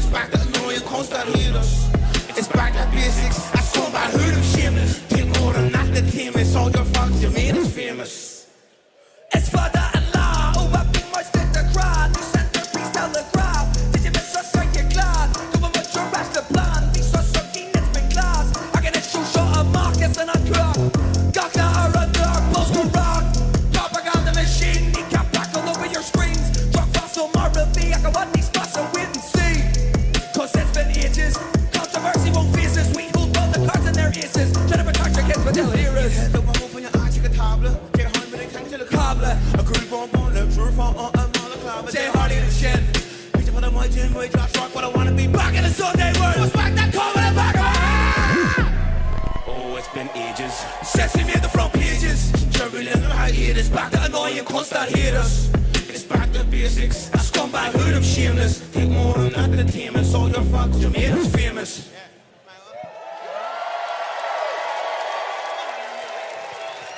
back to annoying constant healers. It's back to basics. I saw about who them shameless. Think more than not the team. It's all your fault. You made us famous. It's father-in-law. Oh, I've been much with the crowd. You sent the priest telegraph. Did you miss us? Are you glad? Doing what your rest of plan. These are sucking. It's been glass. I can show shot of Marcus and a clock. Gagna are a dark post to rock. Propaganda machine. Kneecap back all over your screens. Drop fossil Marvin. I can want these spots and wait and see. Cause it's been ages. Controversy won't face us. We hold all the cards in their aces. Try to protect your kids, but they'll hear us. The one from your eye, chicken table. Get a hundred and can't tell a cobbler. A creep on the truth on a monocle. Jay Hardy in the shed. Picture for the my gym, boy, drop rock, but I wanna be back in the Sunday world. What's back that coming and back? Oh, it's been ages. Sesame at the front pages. Turbulent hiatus. Back to annoying constant haters. It's back to basics. A scumbag who them shameless. Think more than not the team. It's all your fault. You made us famous.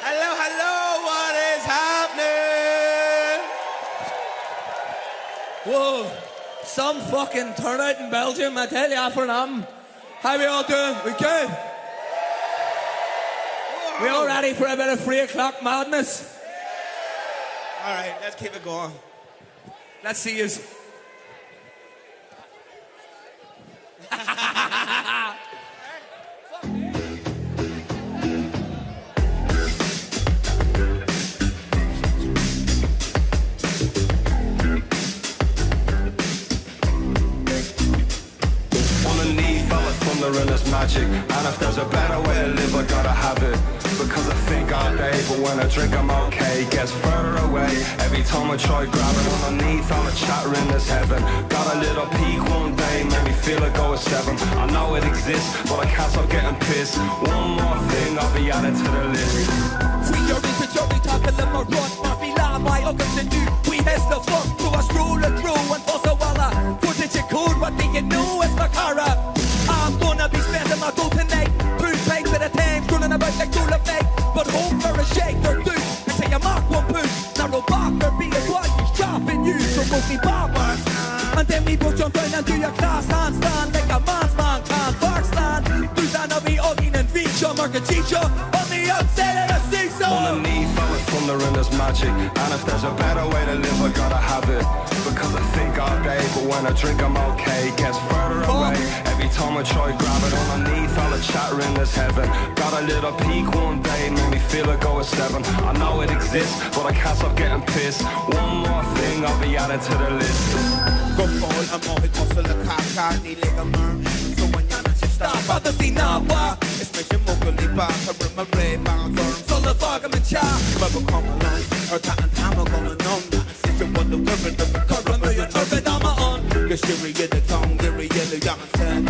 Hello, hello, what is happening? Whoa, some fucking turnout in Belgium, I tell you, for them. How we all doing? We good? We all ready for a bit of 3 o'clock madness? All right, let's keep it going. Let's see you. And it's magic, and if there's a better way to live, I gotta have it. Because I think all day, but when I drink I'm okay. Gets further away, every time I try grabbing underneath all the chatter in this heaven. Got a little peak one day, made me feel like I was 7. I know it exists, but I can't stop getting pissed. One more thing, I'll be added to the list. We are into Johnny talking let my run, Murphy Lamb, I August and you. We has the fun, through a scroll and through and for so walla. Footage and code, what do you know? It's Mo Chara. I'm gonna be spending my gold tonight. 2 pints at a time, running about like cool of night. But home for a shake or 2, and say a mark 1 pound. Narrow back or be a one, he's dropping you from Móglaí Bap. And then we both jump down and do your class handstand like a man's man can't bark stand. Do that of me hugging and feature, mark a teacher on the outside of the seesaw. Underneath all the thunder and there's magic, and if there's a better way to live, I gotta have it. Because I think all day, but when I drink I'm okay. Gets further away, every time I try grab it underneath all the chatter in this heaven. Got a little peak one day, made me feel like I was 7. I know it exists, but I can't stop getting pissed. One more thing, I'll be added to the list. Go forward, I'm on it, muscle the car, need like a merm. So when you're not just stop, I'll see now, especially Móglaí Bap, I bring my red bound arms. So the fog, I'm a child, but we'll come along. Or time, I'm gonna numb that. Since you want the river, the cover, you're turban on my own. You're shivering, you're the tongue, you're yellow, young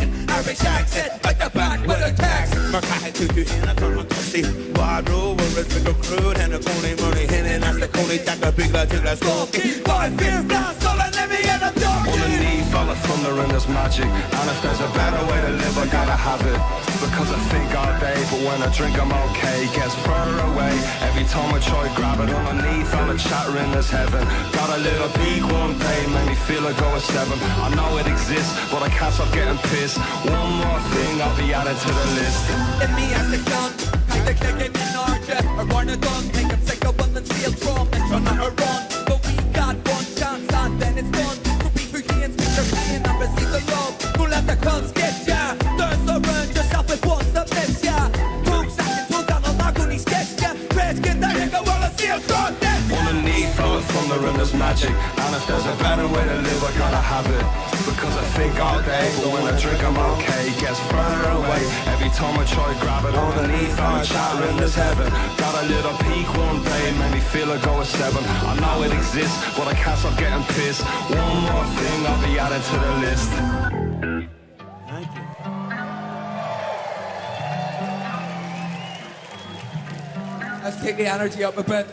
and Irish accent, like a back with a tax. Mark I had to do in a turn to see. Wide over, it's like a crude, and a coney money, and that's the coney jack, a big like a smoky. Five fear flash, all I let me in a dark. Underneath all the thunder and there's magic, and if there's a better way to live, I gotta have it. Because I think all day, but when I drink I'm okay. Gets further away, every time I try grab it underneath all the chatter in this heaven. Got a little peak one day, made me feel like I was 7. I know it exists, but I can't stop getting pissed. One more thing, I'll be added to the list. In me as the gun, kind of clicking in Archer. A runner gun, take him sick of one and steal from and trying to run. But we got one chance and then it's done. To be who he and speak their pain and receive the love. Who let the cunts get ya? Turn around yourself with one submits ya. 2 seconds, 2 down on agony sketch ya. Reds get that nigga while I see a shot dead. Underneath all the thunder and there's magic, and if there's a better way to live, I gotta have it. Because I think all day, but when I drink I'm okay. Gets further away, every time I try grab it underneath all the chatter in this heaven. Got a little peak one day, made me feel like I was 7. I know it exists, but I can't stop getting pissed. One more thing, I'll be added to the list. Thank you. Let's take the energy up a bit.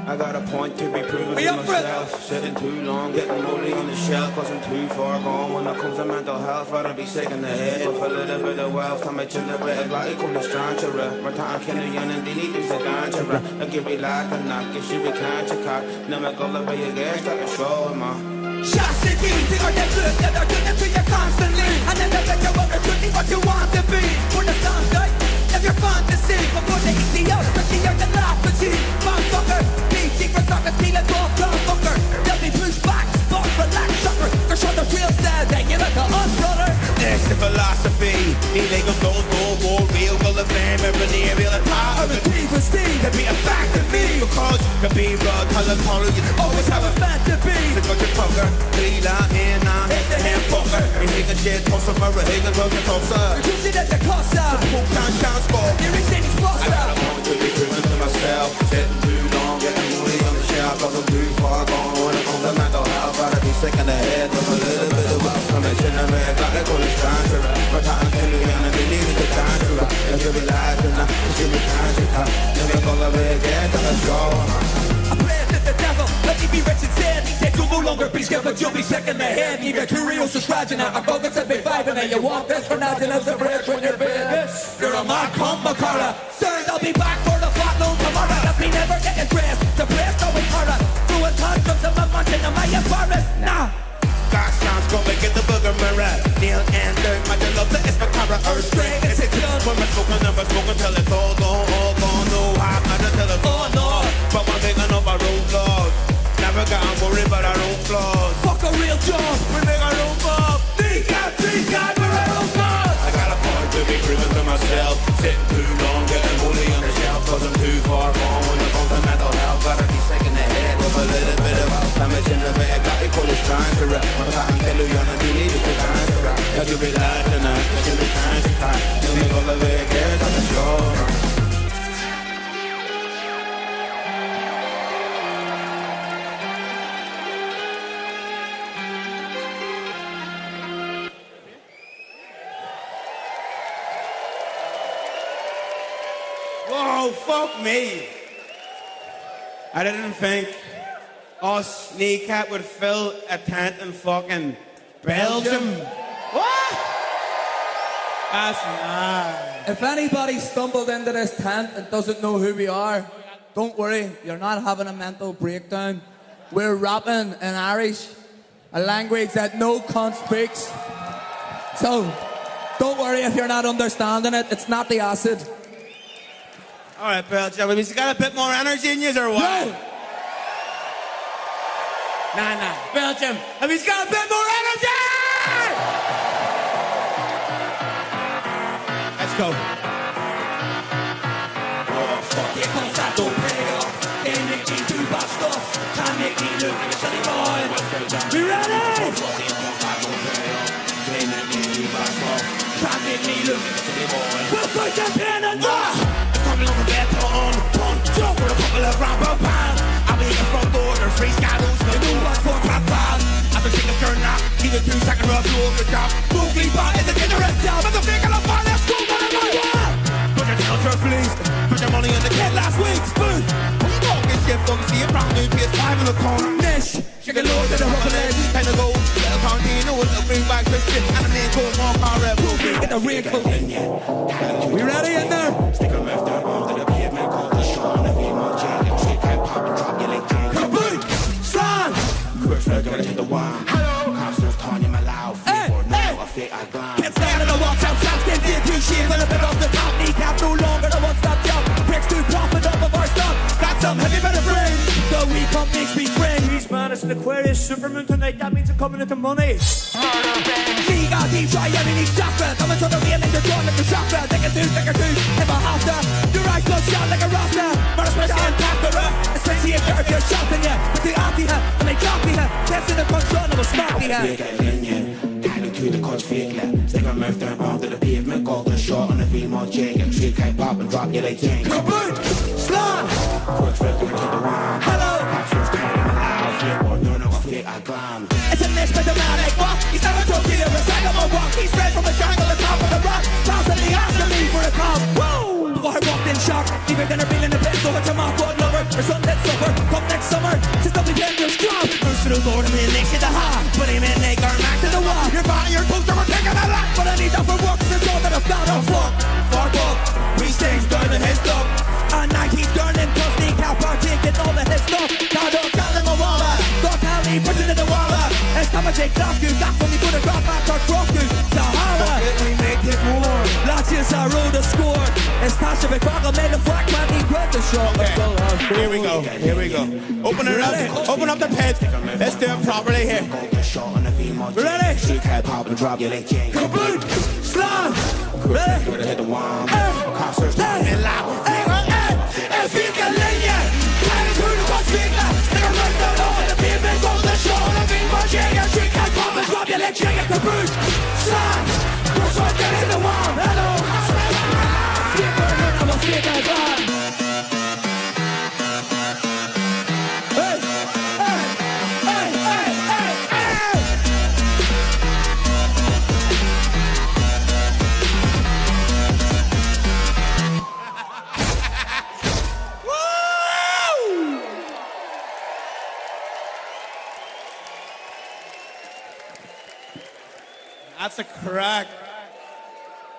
I got a point to be proven to myself. Sitting too long, getting moldy in the shelf, cause I'm too far gone. When it comes to mental health, I'd be sick in the head. With a little bit of wealth, I'm a chill a bit like on the strancher. We're talking Kenyan and they need to gancher. I give me like a knock, if she be can't you cock. Now I go like by your gas, like a show, man. Shots in you, think I get call you always have a fan to be. Sick of your fucker, Lila, and I hit the hand fucker. And he can shit, toss some murder, he can toss some tosser. You see that the costa. Some poop transport. There is any sponsor. I got a point to be driven to myself. Sitting too long, getting money on the shelf. Cause I'm too far gone when it comes to mental health. Gotta be sick in the head with a little bit of wealth. I'm a gentleman, got to call it stranger. But I'm killing you and they need it to danger. You should be lying now, you should be danger. Never gonna be again, let's go. I pray to the devil, let me be rich and sad. That you'll no longer be scared, but you'll be sick in the head. Even curious is scratching out. I'm going to be five and then you want this for nothing as a bridge when you're big. You're a man, come Mo Chara. Soon I'll be back for the flat loan tomorrow. Let me never get dressed. The place going Chara. Through a tantrums of a munch in the Maya forest. Nah. Gosh, sounds go and get the booger mirror. Neil and Dirk, my love to it's my Chara earth string. It's a kill when we're smoking and we're smoking till it's all gone. No, I'm not a tell it all, no. But one thing I know about road laws. Never got worried about our own flaws. Fuck a real job, we make our own mob. Kneecap, we're our own gods. I got a point to be driven to myself. Sitting too long, getting money on the shelf. Cause I'm too far gone when it comes to mental health. Gotta be sick in the head with a little bit of damage in the bed. Got to call it trying to rap. I'm talking to you, and I need it to trying to rap. You should be lying tonight, you should be trying to tie. You make all of it again on the show. Whoa, fuck me. I didn't think us Kneecap would fill a tent in fucking Belgium. What? That's nice. If anybody stumbled into this tent and doesn't know who we are, don't worry, you're not having a mental breakdown. We're rapping in Irish, a language that no cunt speaks. So, don't worry if you're not understanding it, it's not the acid. Alright, Belgium, have you got a bit more energy in you or what? No! Nah, Belgium, have you got a bit more energy? Let's go. Oh, fuck it, cause I don't pay up. They make me do bad stuff. Can't make me look like a silly boy. We ready? Oh, fuck it, cause I don't pay up. They make me do bad stuff. Can't make me look like a silly boy. We'll fight the pen and rock. Coming over there, pun, jump with a couple of rubber bands. I'll be in the front door, there's free shadows, no new ones for crap band. I've been taking a turn now, give it 2 seconds, rub you over the job. Móglaí Bap is a ignorant job, but the fake on the fire, let's go, what am I want? Put your tail to a fleece, put your money in the kid last week, smooth. When you talking shit, don't see a brand new PS5 in the corner. Nish, chicken load to the rubber legs, time to go. Little Tarantino with a green bag, Christian, and a man called Mo Chara. Móglaí get the real coat. We ready in there? Stick a left arm onto the pavement, call the shot, and a V-Mod J, and shake head, pop and drop your leg, kaboom! Slam! First, I gotta hit the wall. Hello! Counselors telling you my loud feet, or now I feel I glance. Can't stand in the walk out, shots, can't see a two shit, when I bit off the top, Kneecap no longer the one-stop job. Bricks too profit up of our stuff. Got some heavy better friends. The week up makes me friends. Jeez, man, it's an Aquarius supermoon tonight. That means I'm coming into money. Me got deep try any chakra. Coming to the real in the door like a chakra. Take a two, if I have to. Your eyes blood shot like a rasta. But it's my skin tackler. Especially if you're shouting ya. But the Iarthar, and they copy her. That's in the control of a smarty her. To the cuts fake lap. Stick a mouth down onto the pavement. Call the shot on the V-Mod J. And shake head pop and drop you like Jane. Kaboom! Slam! Quick flip to the one. Hello! Capsules calling my loud flip. Or no, I feel I glam. It's a mess with the man like what? He's never told you to recycle my walk. He's straight from the jungle, the top of the rock. Constantly asking me for a call. Woo! I walked in shock. Even then, I'm in the bed. So it's a mouth blood lover. Or something that's suffer. Come next summer. Since I'll be getting your job. First to the door to me and next to the heart. Put him in, they got back to the wall. You're fine, you're toaster, we're taking a lot. But I need that for work. Since all that I've got on fuck. Far up. We stage turning his stuff. And I keep turning. Cause Kneecap are taking all of his stuff. Now don't tell him a waller. Don't tell me, put it in the waller. It's time to take knock you. Knock when we put a drop back or drop you. Sahara. Fuck it, we make it more. Last year's our road to score. It's Tasha McCrackle made the black man eat with the show. Okay. Here we go. Open it up. Open up the pit. Let's do it properly here. Ready? Shake head, pop and drop your leg chain. Kaboom! Slam! Ready? Gonna hit the one. Concerts talking loud. If you can lay ya, kind of turn the one finger. check it, caboose, son. What's what get in the wall? Hello, flicker, I'm a flicker, God. Hey, hey, hey, hey, hey, hey. Woo! That's a crack.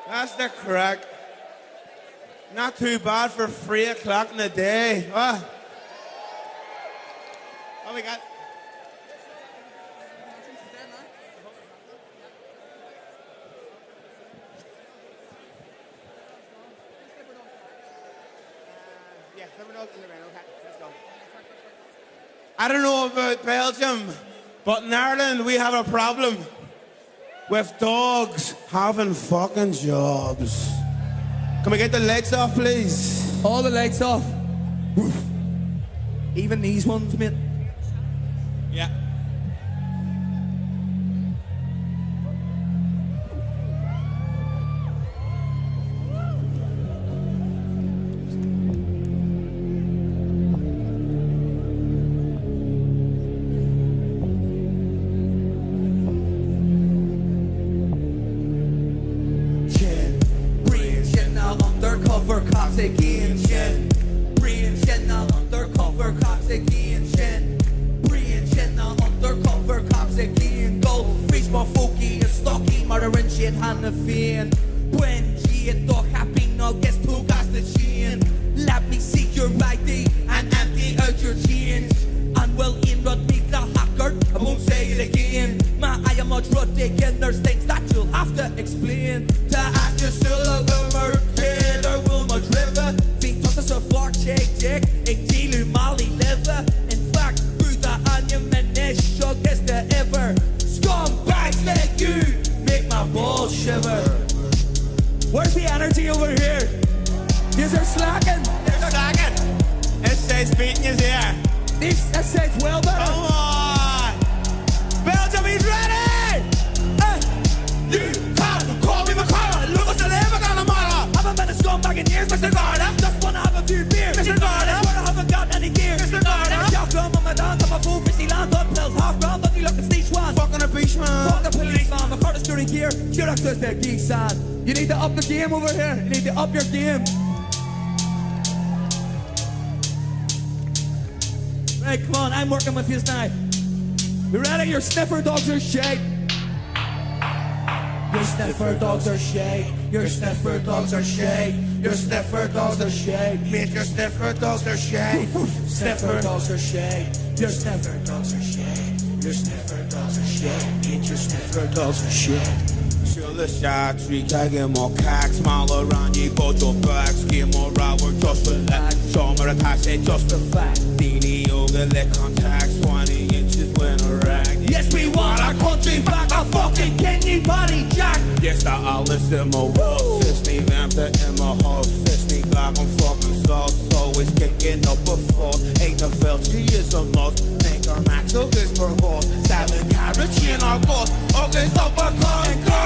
That's the crack. Not too bad for 3 o'clock in the day. What we got? Yeah, let's go. I don't know about Belgium, but in Ireland we have a problem with dogs having fucking jobs. Can we get the legs off, please? All the legs off. Even these ones, mate. Yeah. Again, shin. Brian shin now undercover cops again, shin. Brian shin now undercover cops again. Go freeze my folky and stocky, murdering shit on the fan. When she and dog happy, now guess who got the chin. Let me see your ID and empty out your change. And well in rod me the hacker, I won't say it again. My I am much rod again, there's things that you'll have to explain. To ask you still a boomer kid or will much river. Think toss us a fork check, ik deal Mali liver. In fact, who the onion minic is the ever. Scumbags like you make my balls shiver. Where's the energy over here? Yous are slacking. They're slacking. It says beating his ear. That says well better. Come on! Belgium, he's ready! You can't call me Mo Chara. Look what's the liver gonna matter. Haven't been a scumbag in years, Mr. Garda. Just wanna have a few beers, Mr. Garda. Swear I haven't got any gear, Mr. Garda. Shotgun on my dance, I'm a fool, fishy land on pills, half round, but you look at stage one. Fucking a beach man. Fuck the policeman, Mo Chara's dirty gear. You're access to geek sad. You need to up the game over here. You need to up your game. Right, come on, I'm working with you tonight. You ready? Your sniffer dogs are shite. Your sniffer dogs are shite. Your sniffer dogs are shite. Your sniffer dogs are shite. Mate, your sniffer dogs are shite. Sniffer dogs are shite. Your sniffer dogs are shite. Your sniffer dogs are shite. Mate, your sniffer dogs are shite. Sur le chat, get more cacks, smile around you, go your back, get more right, we're just relax. Show me the tax, say just a fact. Dini yoga, let contacts, 20 inches when a rag. Yes, we want our country back, our fucking kidney body jack. Yes, I'll listen my wall, Sisney Vamper in my house, Sisney black on fucking sauce, always kicking up a fall. Ain't the felt, she is a must. Make our max, so this for horse. 7 carrots in our boss, okay, stop a car and car.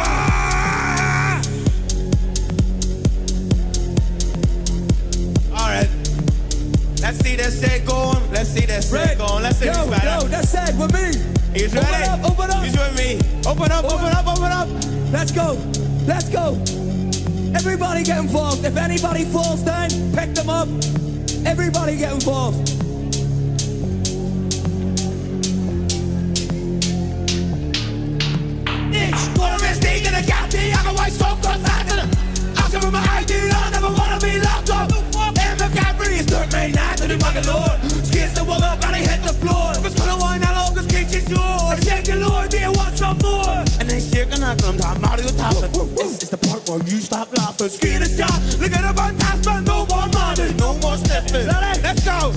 Alright, let's see this set going. Let's see this set going. Let's see this better. Yo, that's set with me. He's ready. Open up. He's with me. Open up, open up, open up. Let's go. Let's go. Everybody get involved. If anybody falls down, pick them up. Everybody get involved. I got the otherwise so confounded. I'll give him my ID, I never wanna be locked up. And the Capri is dirt made night to the fucking Lord. Skins the wall up and he hit the floor. If it's gonna wine out, cause kids is yours. Shake the Lord, do you want some more? And then shaking like them, I'm Mario Toppin'. This is the part where you stop laughing. Skin is down, look at the button pass, but no more money, no more sniffing. Let's go.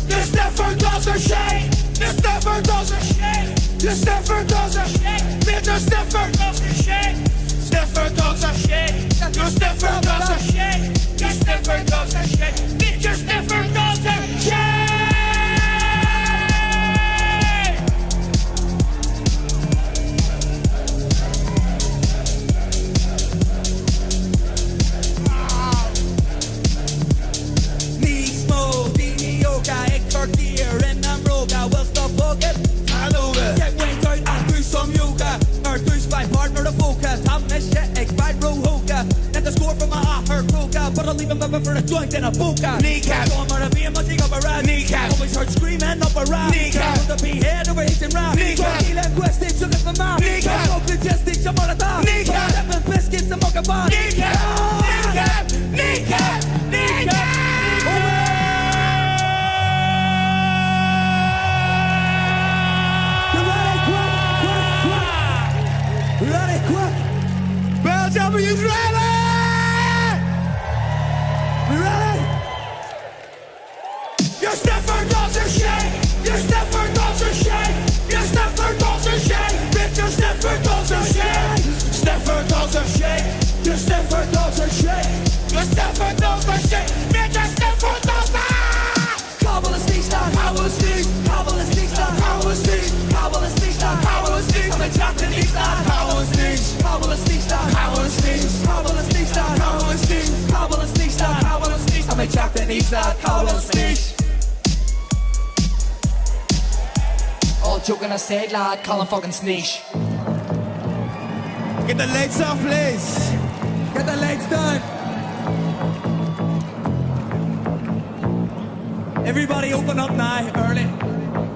The sniffer does a shake. The sniffer does a shake. The sniffer does a shake. The sniffer does a shake. Sniffer does a shake. The sniffer does a shake. The sniffer does a shake. The sniffer does a shake. Right partner to focus, hamenneacha, fight row hoka. Net the score from my her coca, but I'll leave him for a joint and a boca. Kneecap. So I'm gonna be a muching up around. Kneecap. Always heard screaming up around. Kneecap. The be head over hitting round. Kneecap. Kneecap. Questions, look at the mouth. Kneecap. Smoke the justice, I'm on a top. Kneecap. Seven biscuits, I'm on a bar. Kneecap. Kneecap. Kneecap. Kneecap. Ready, quick! Belgium, are you ready? We ready? Your stepper doesn't shake. Your stepper doesn't shake. Your stepper doesn't shake. Bitch, your stepper doesn't shake. Stepper doesn't shake. Your stepper doesn't shake. Your stepper doesn't shake. Bitch, your stepper doesn't. Kabel is niet staan. Kabel is niet. Kabel is niet staan. Kabel is niet. Kabel is niet staan. Kabel is niet. I'm a chapter niet staan. Kabel is niet. Kabel is niet staan. Kabel is niet. Kabel is niet staan. Kabel is niet. Kabel is niet staan. Kabel is niet. I'm a chapter niet staan. Kabel is niet. All joking aside, lad, call him fucking sneesh. Get the lights off, please. Get the lights done. Everybody open up now, early.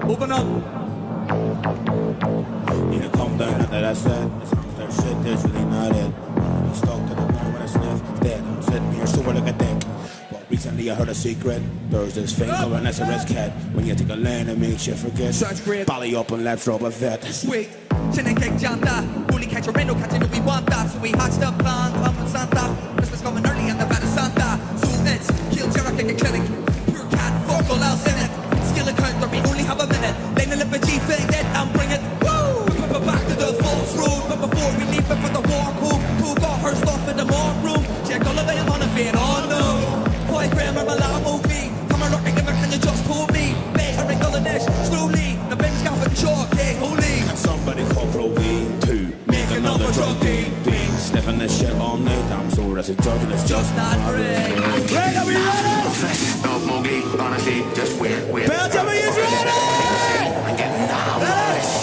Open up. Need to calm down after that said. That shit, that's really not it. I'm stuck to the ground when I sniff. Dead, I'm sitting here sore like a dick. But recently I heard a secret. There's this thing called an SRS cat. When you take a land and make shit forget. Such great. Bally up and let's rob a vet. Sweet. Chinning cake janta. Only catch a Rhino Ket, you know we want that. So we hatched up plan, come from Santa. Christmas coming early and the bad Santa. So it's kill Jarrah, kick a clinic. Pure cat, vocal else in it. Skill encounter, we only have a minute. Lane a lip of G-Fing it and bring it. Woo! Back to the false road. But before we leave it for the walk home, who got her stuff in the morgue room? Check all the way on a fan, oh no. Boy, grammar, my love, movie. Come on, rocking, can you just hold me? Bay, a ring on the dish, slowly. The bench got for the chalk, hey, holy. Can somebody call Próvaí to make another drug deal? Been sniffing this shit all night. I'm sore as a judge and it's just not right. Ready, are we ready? No, Móglaí, honestly, just wait. Belgium, are you ready? I'm getting down. Hey.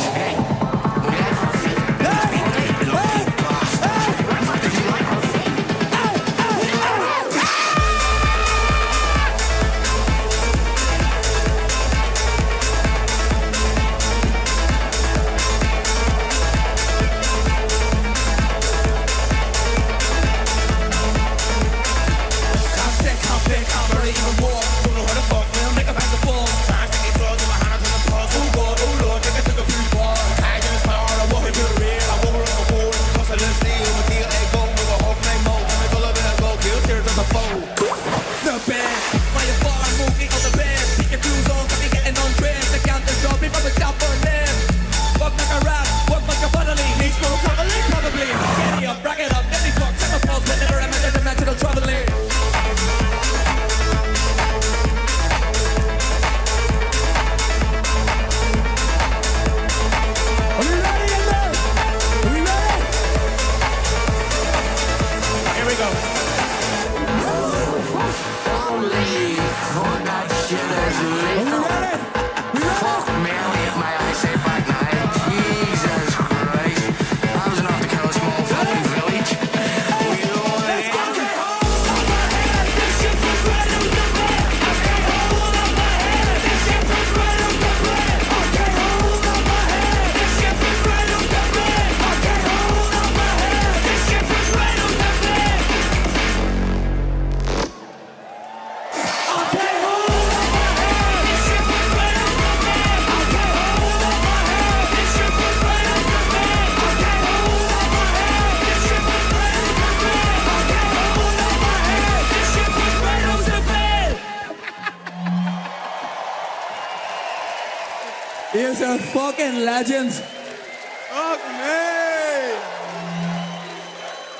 Here's a fucking legend. Fuck me!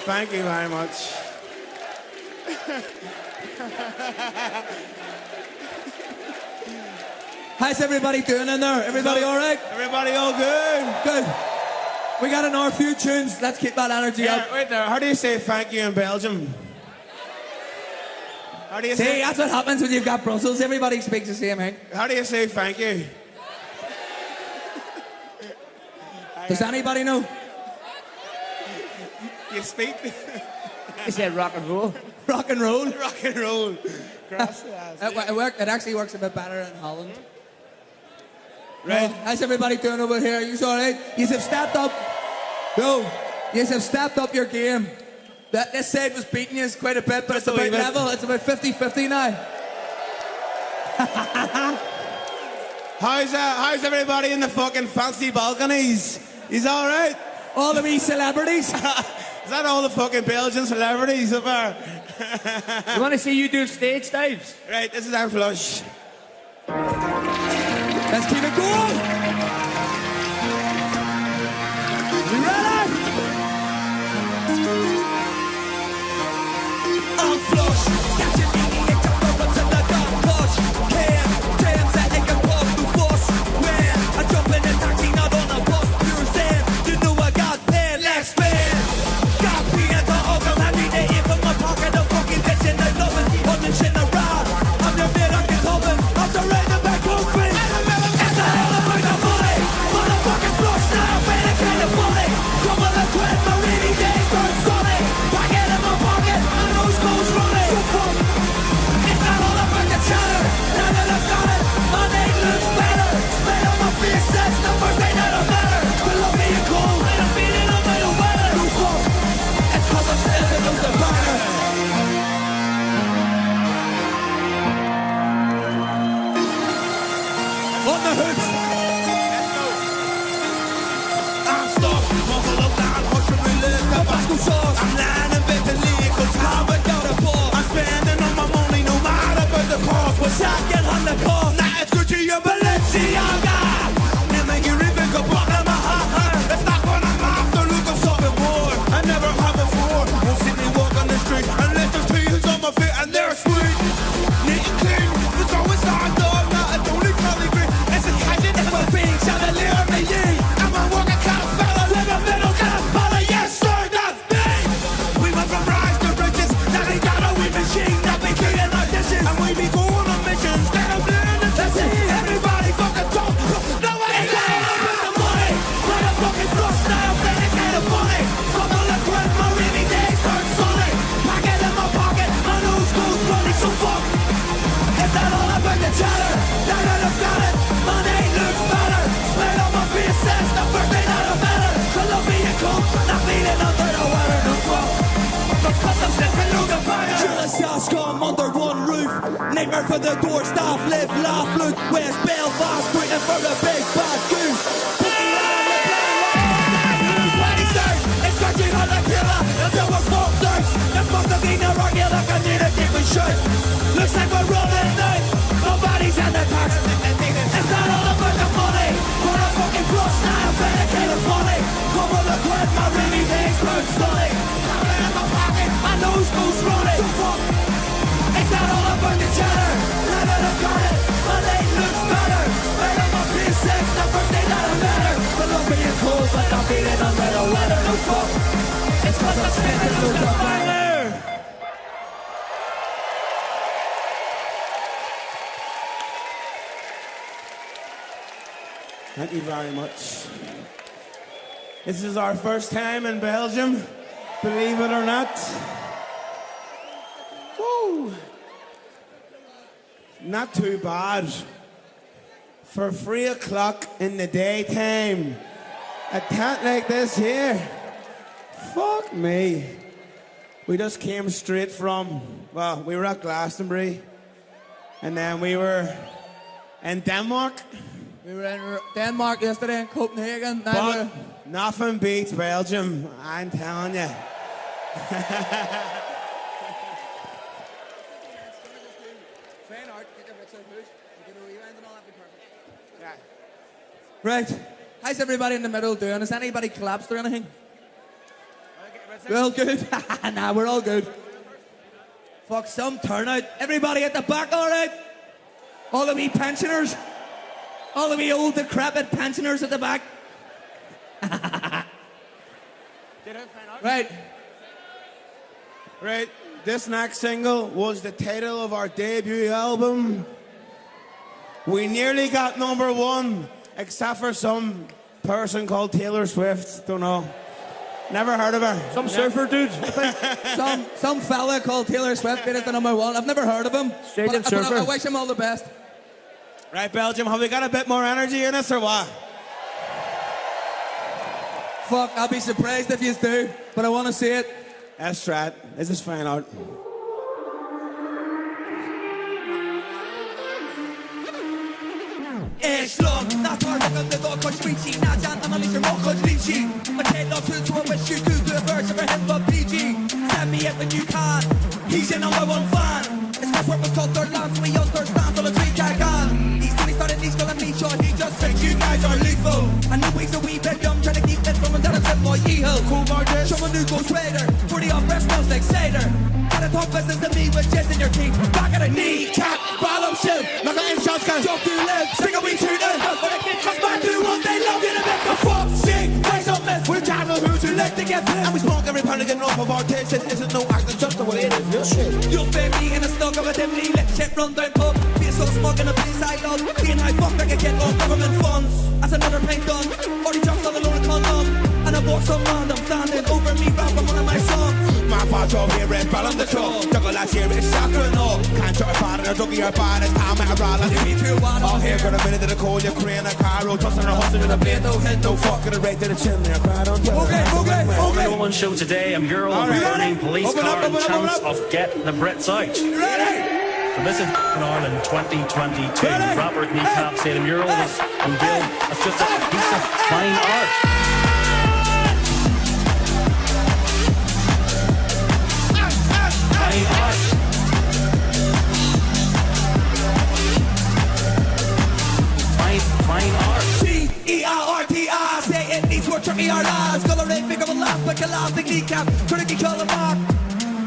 Thank you very much. How's everybody doing in there? Everybody all right? Everybody all good? Good. We got another few tunes. Let's keep that energy up. Wait there. How do you say thank you in Belgium? How do you See, say? that's what happens when you've got Brussels. Everybody speaks the same thing. How do you say thank you? Does anybody know? you speak. He said rock and roll. Rock and roll. Rock and roll. It actually works a bit better in Holland. Right. How's everybody doing over here? You all right? You have stepped up. No. You have stepped up your game. This side was beating you quite a bit, but it's about level. It's about 50-50 now. How's everybody in the fucking fancy balconies? He's all right? All the wee celebrities. Is that all the fucking Belgian celebrities up there? You want to see you doing stage dives? Right, this is our flush. Let's keep it going. You ready? I'm flush. Catching me in the purpose of the gun push. Can jams that they can push to force. When I jump in the taxi, not on a bus. Pure sand. You know I got pen, let's spin. Got me at the open. I need it in from my pocket. I'm fucking bitching. I love it. On the shit around. I'm your man, I can hold it. I'm surrendering back open. It's a hell of a money. Motherfucking flush now. Feeling kind of funny. Come on, let's quit. My rainy days turn sunny. Back in my pocket. My nose goes running. It's not all about the chatter. Now that I've got it, my name looks better. Spit on my face, that's the first thing that I matter. But love me and cold, and I'm feeling on my own weather. No fuck, it's cause I'm sniffing up the burner. On the hoops. Let's go. I'm stuck, muffled up down, hushing relief, Tabasco sauce. I'm lying in bed to leave, cause how without a pause. I'm spending all my money, no matter about the cost. What's I get on the cost? Now it's Gucci and Balenciaga. Never get ripping, go block on my heart. It's not when I'm after, look, I'm something more. I never have before. Won't see me walk on the street, unless there's two heels on my feet and they're sweet. Neat and clean, it's always hard, dog, not a only collie green. It's a catching in my being, chandelier me ye. I'm a working class fella, live a middle class fella, yes sir, that's me. We went from rise to riches, now they got a wee machine that be cleaning our dishes. And we be going on missions, stand up there in the test. Everybody fucking talk, no way it's all about the money. But I'm fucking flush now, feeling kind of funny. Couple of quid, my rainy days turn sunny. Pocket in my pocket, my nose goes runny, so fuck. It's not all about the chatter, now that I've got it, my name looks better. Spit on my face, that's the first thing that I matter. Columbia cold, not feeling under the weather, no fuck. That's cause I'm sniffing through the burner. Just come under one roof. Nightmare for the door staff, live, laugh, look. West Belfast, waiting for the big bad goose. It's catching on the killer until we're fucked out. That's fucked up in the rock, you like I need to keep it shut. Looks like we're running out. Nobody's in the tax. It's not all about the money. But I'm fucking flush now, I'm feeling kind of funny. Come on, look where my rainy days turn sunny. Pocket in my pocket, my nose goes running. So fuck, it's not all about the chatter. Now that I've got it, my name looks better. Right on my face, it's the first thing that I matter. But love being cold, but not feeling under the weather. No fuck, it's cause I'm spinning through the burner. Thank you very much. This is our first time in Belgium, believe it or not. Woo! Not too bad. For 3 o'clock in the daytime, a tent like this here. Fuck me. We just came straight from, well, we were at Glastonbury, and then we were in Denmark. We were in Denmark yesterday in Copenhagen. But nothing beats Belgium, I'm telling you. Right. How's everybody in the middle doing? Has anybody collapsed or anything? We're all good? Nah, we're all good. Fuck, some turnout. Everybody at the back, all right? All the wee pensioners. All the wee old decrepit pensioners at the back. Right. Right. This next single was the title of our debut album. We nearly got #1, except for some person called Taylor Swift. Don't know. Never heard of her. Some surfer dude. Some fella called Taylor Swift did it the number one. I've never heard of him. Australian surfer. I wish him all the best. Right, Belgium, have we got a bit more energy in us or what? Fuck, I'll be surprised if you do, but I want to see it. Let's try it. Let's just find out. Slum, not hard to the dog coach reaching, not John, I'm a leader, Mo coach reaching. My tail off to a wish you do a verse of a hip hop PG. Send me up when you can. He's your number one fan. It's my work was called third lance, we all third stand on a tree tag on. He's when he started these girl and me sure he just thinks you guys are lethal. And the weeks a wee bit young, trying to keep it from down a step boy e-hill. Cool barges, someone new goes trader. 40 off breast smells like Satyr. Gotta talk business to me with jizz in your teeth. Back at a kneecap, bottom shoe. Look at him, shots can jump through lips. Sing a wee tune. Just for the kids, cause my do one they love you to make a fuck sick. Waste of this, we're down on who's too late to get pissed. And we smoke every pound to get off of our taste. It isn't no acting, just the way it is, real shit. You'll fake me in a snug of a dimly. Let shit run down pub. Be so smug in a place I love. Being high fuck like a kid on government funds. As another paint done, 40 jumps on the load of condom. And I bought some random standing over me rapping one of my songs. My father's over here, red ball on the truck. Juggle last year, it's soccer and all. Can't try to find it, or duggy or bad. It's time at a roll and me too one. All here got a minute to the cold, you're crane a car road. Tossing a hustle in a blade, no head, no fuck. Get a right to the chin there, crowd on. Okay. On show today, a mural of a burning police car and chants of Get the Brits Out. So this is in Ireland 2022. Robert Kneecap said a mural was unveiled as just a piece of fine art. Fine art. C.E.A.R.T.A. Say it needs more tricky our lives. Coloring figure will laugh like a laughing kneecap. Trying to get call them back.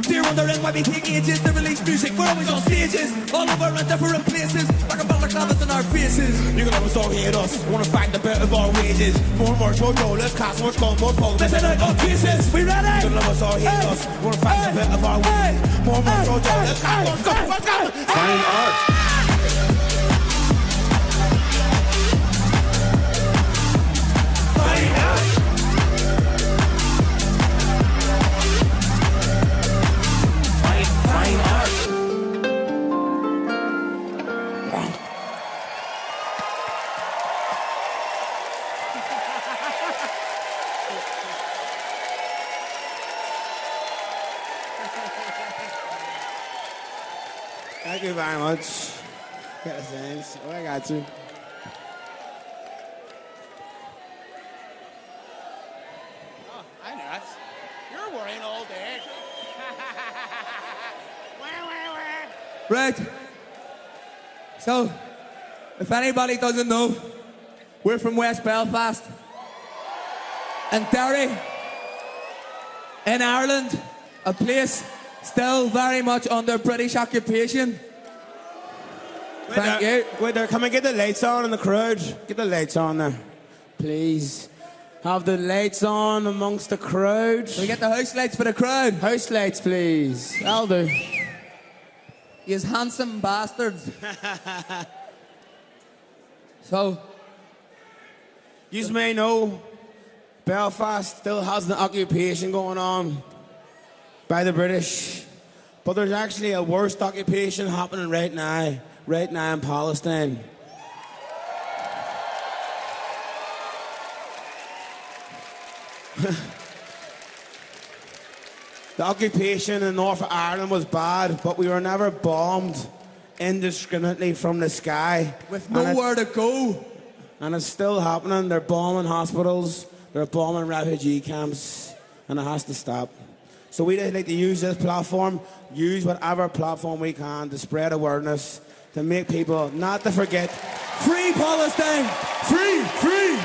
They're wondering why we take ages to release music. We're always on stages, all over in different places. Like a balaclavas in our faces. You can always all hate us. Wanna find the bit of our wages. More merch, more dollars, cost more skull, more folk. Let's head out on cases. We ready? You can always all hate us. Wanna find the bit of our wages. More merch, more dollars, cost more skull, more skull. Fine art. Thank you very much. Yes, thanks. Oh, I got you. Oh, I know it. You're worrying all day. Right. So, if anybody doesn't know, we're from West Belfast. And Derry, in Ireland, a place still very much under British occupation. Thank you. Wait there, come and get the lights on in the crowd. Get the lights on there. Please. Have the lights on amongst the crowd. Can we get the house lights for the crowd? House lights, please. That'll do. You handsome bastards. So, you may know, Belfast still has an occupation going on by the British. But there's actually a worse occupation happening right now in Palestine. The occupation in North Ireland was bad, but we were never bombed indiscriminately from the sky. With nowhere to go. And it's still happening. They're bombing hospitals, they're bombing refugee camps, and it has to stop. So we just like to use this platform, use whatever platform we can to spread awareness, to make people not to forget. Free Palestine! Free, free!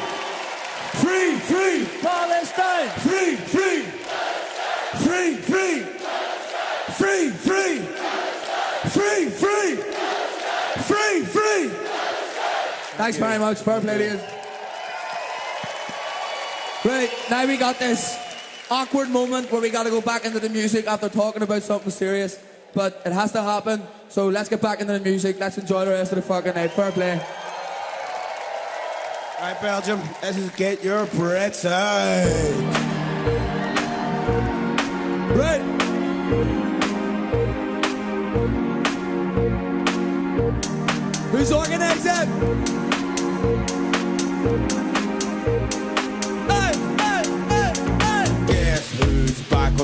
Free, free! Palestine! Free, free! Free, free! Free, free! Free, free! Free, free! Thanks very much. Fair play to you. Right, now we got this awkward moment where we got to go back into the music after talking about something serious. But it has to happen, so let's get back into the music. Let's enjoy the rest of the fucking night. Fair play. All right, Belgium, this is Get Your Brits Out.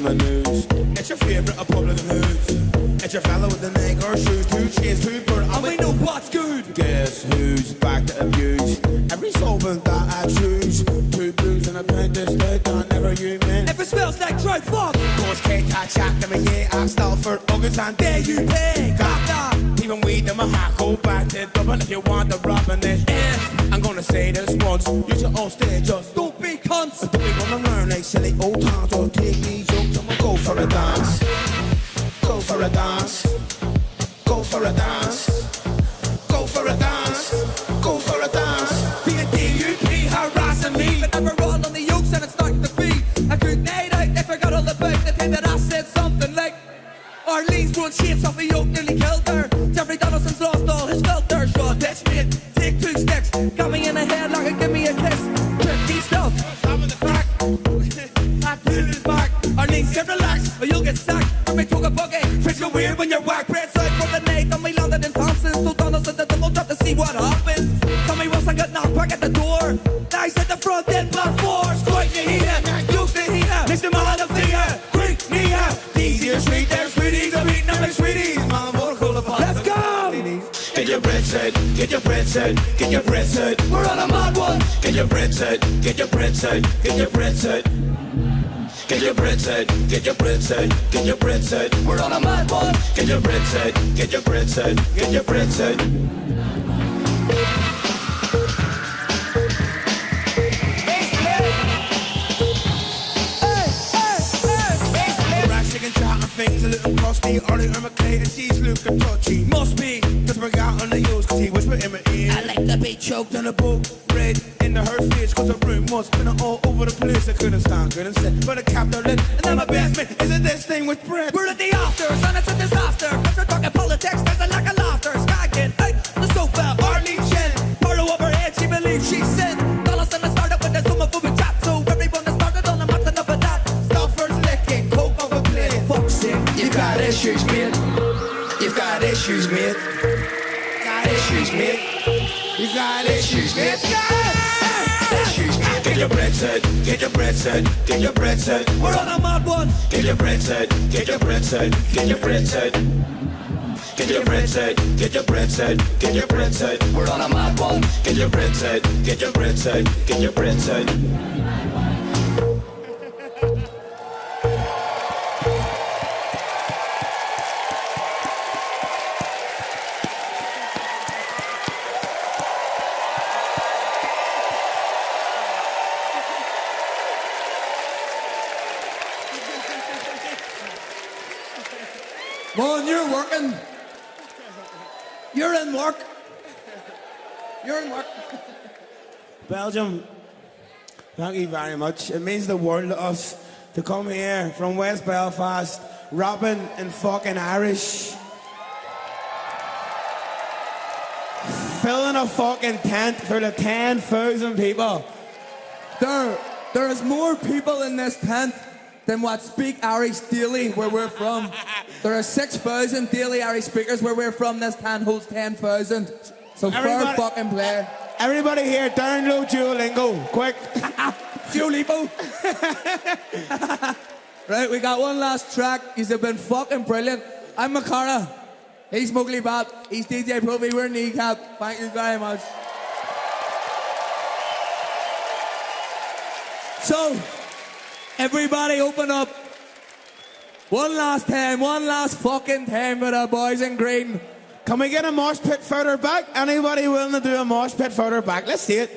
on the news. It's your favourite Republican who's. It's your fella with the neck or shoes, 2 chains, 2 bird, and we know what's good. Guess who's back to abuse? Every solvent that I choose. 2 blues and a pint of stout that never you meant. If it smells like dry fuck, Cause C.E.A.R.T.A, Chapter, I Stalford, August and there you pay. Even weed in my heart, go back to Dublin if you want the robbing it. I'm gonna say this once, you should all stay just don't be cunts. don't be gonna learn like silly old times or take these jokes. I'ma go for a dance. Go for a dance. Go for a dance. Go for a dance. Go for a dance. B&D, harassing me. But never roll on the yokes and it's starting to be a good night out. They forgot all about the thing that I said something like Arlene's run shapes off a yoke, nearly killed her. Jeffrey Donaldson's lost all his filter. Shaw, that's me. Take 2 steps. Got me in the headlock and give me a kiss. Tricky stuff. Stop in the crack. I put it in his back. Arlene, sit relax or you'll get sacked. From me took a buggy. Fits you weird when you're whack. Bread side from the night. On me landed in Thompson. So Donaldson the double top to see what happens. Tell me once I got knocked back at the door. Nice at the front, then block 4. Squat your heater. Used to heater. Mix them all out of finger. Quick, knee. These here sweet, they're sweeties. I'm eating them like sweeties. Mama, water cooler pot. Let's go! Get your bread out, get your bread out, get your bread out. We're on a mad one. Get your bread out, get your bread out, get your bread out. Get your bread out, get your bread out, get your bread out. We're on a mad one. Get your bread out, get your bread out, get your bread out. Things a little crusty, Arlie and McClay and she's looking touchy. Must be, cause we got on the news, cause he whispered in my ear. I like to be choked on a book, red into her face, cause her room was spinning all over the place. I couldn't stand, couldn't sit, but I kept her lit. And now my best man isn't this thing with bread. We're at the afters, and it's a disaster. Cause we're talking politics, there's a lack of laughter. Skagging out the sofa, Arlene Shen. Borrow over her head, she believes she's sin. Donaldson has started with the homophobic chat, so everyone has started on the match, enough of that. Stalford's licking, coke over plate. Fuck's sake. You've got issues, mate. You've got issues, mate. Got issues, mate. You've got issues, mate. Issues, mate. Get your bread out, get your bread out, get your bread out. We're on a mad one. Get your bread out, get your bread out, get your bread out. Get your bread out, get your bread out, get your bread out. We're on a mad one. Get your bread out, get your bread out, get your bread out. Mon, you're working. You're in work. You're in work. Belgium, thank you very much. It means the world to us to come here from West Belfast, rapping in fucking Irish. Filling a fucking tent full of 10,000 people. There is more people in this tent than what speak Irish daily where we're from. There are 6,000 daily Irish speakers where we're from. This tent holds 10,000. So fair fucking play. Everybody here, download Duolingo, quick. Duolingo. Right, we got one last track. He's been fucking brilliant. I'm Mo Chara. He's Móglaí Bap. He's DJ Próvaí. We're Kneecap. Thank you very much. So, everybody open up. One last fucking time for the boys in green. Can we get a mosh pit further back? Anybody willing to do a mosh pit further back? Let's see it.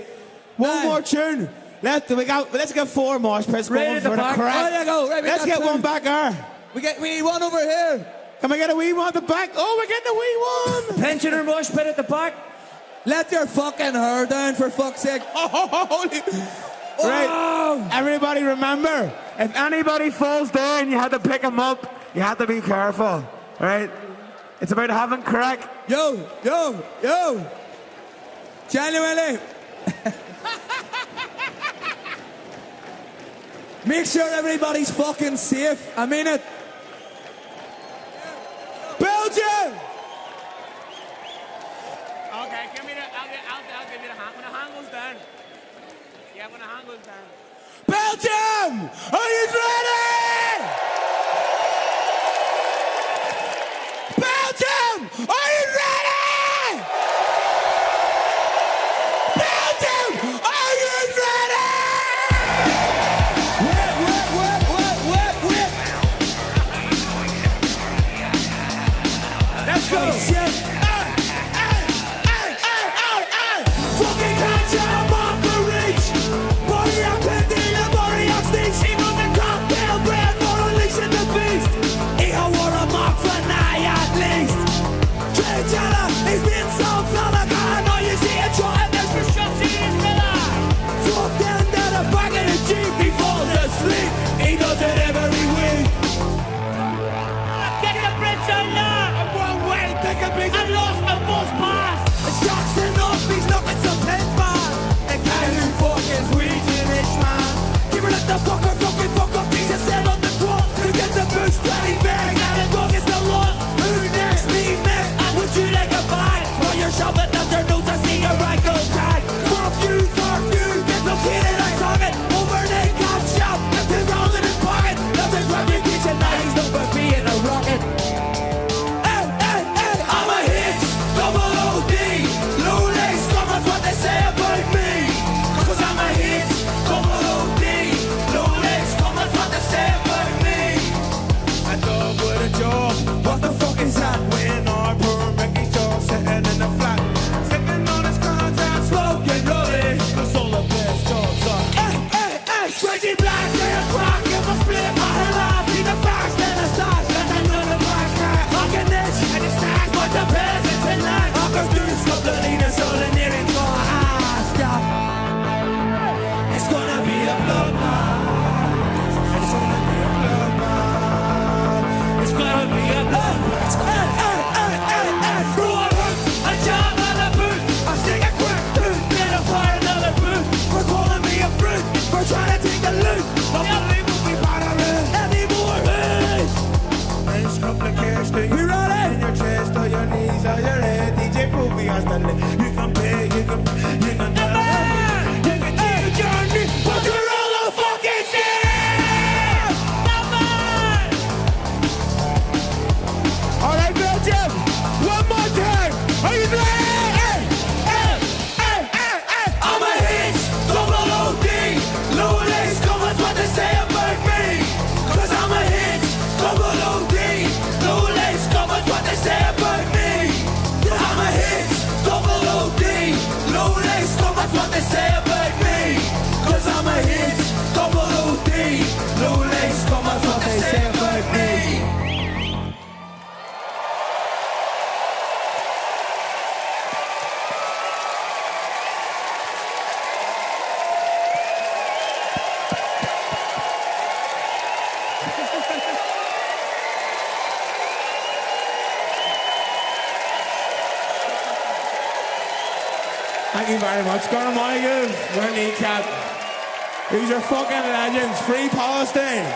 One more tune. Let's get 4 mosh pits going for the crowd. There you go. Right, let's get 1 back there. We need one over here. Can we get a wee one at the back? Oh, we're getting a wee one. Pensioner mosh pit at the back. Let your fucking hair down, for fuck's sake. Right, everybody remember, if anybody falls down, you have to pick them up. You have to be careful, right? It's about having crack. Yo. Genuinely. Make sure everybody's fucking safe. I mean it. Belgium! Okay, give me the, I'll give you the hand. When the hand goes down. Yeah, when the hand goes down. Belgium! Are you ready? He does it every week. Get the Brits out now! I'm one way, take a piece. I lost my bus pass! The shock's enough, he's looking some pent man. And can you fucking Swedish man? Give her let the fuck up, Jesus said on the cross. To get the boost, 20 bag, and the dog is the loss. Who next? Me next, and would you like a bite? While you're shoving up your nose, I see your right go tag. Fuck you, get no kidding, I talk it. Over they got shot, left him round in his pocket. Nothing from your kitchen, now he's no for being a rocket. I'm a hit, double O.D. Low lace, that's what they say about me. Cause I'm a hit, double O.D. Low lace, that's what they say about me. A dog with a job, what the fuck is that? When our poor Mickey Jaw sitting in the flat, sitting on his contact, smoking rolling. Cause all the best jobs are Sweaty black, they a crack, give a split, I laugh. Be the facts, then I start, and I know the black cat. I can itch, and it's stacked, but the peasants in line. I can do this, couple of leaders, so the nearing for stop. It's gonna be a bloodbath. It's gonna be a bloodbath. It's gonna be a bloodbath. Bro, I hurt, I jump on a boot. I stick a quick, then I fire another boot. For calling me a fruit, for trying to take the loot. But believe will be bothering anymore. It's complicated. You ready? In your chest, or your knees, or your head. DJ Próvaí has the list. You can pay, you can do your journey, but you're all a fucking shit. All right, Belgium, one more time. Are you ready? I'm a hit, double O.D. Low lace, that's what they say about me. Cause I'm a hit, double O.D. Low lace, that's what they say about me. Cause I'm a hit, double O.D. Low lace, that's what they say about me. Cause I'm a hit, double O.D. Low lace, that's what they say about me. Thank you very much. Go to my give. We're Kneecap. These are fucking legends. Free Palestine.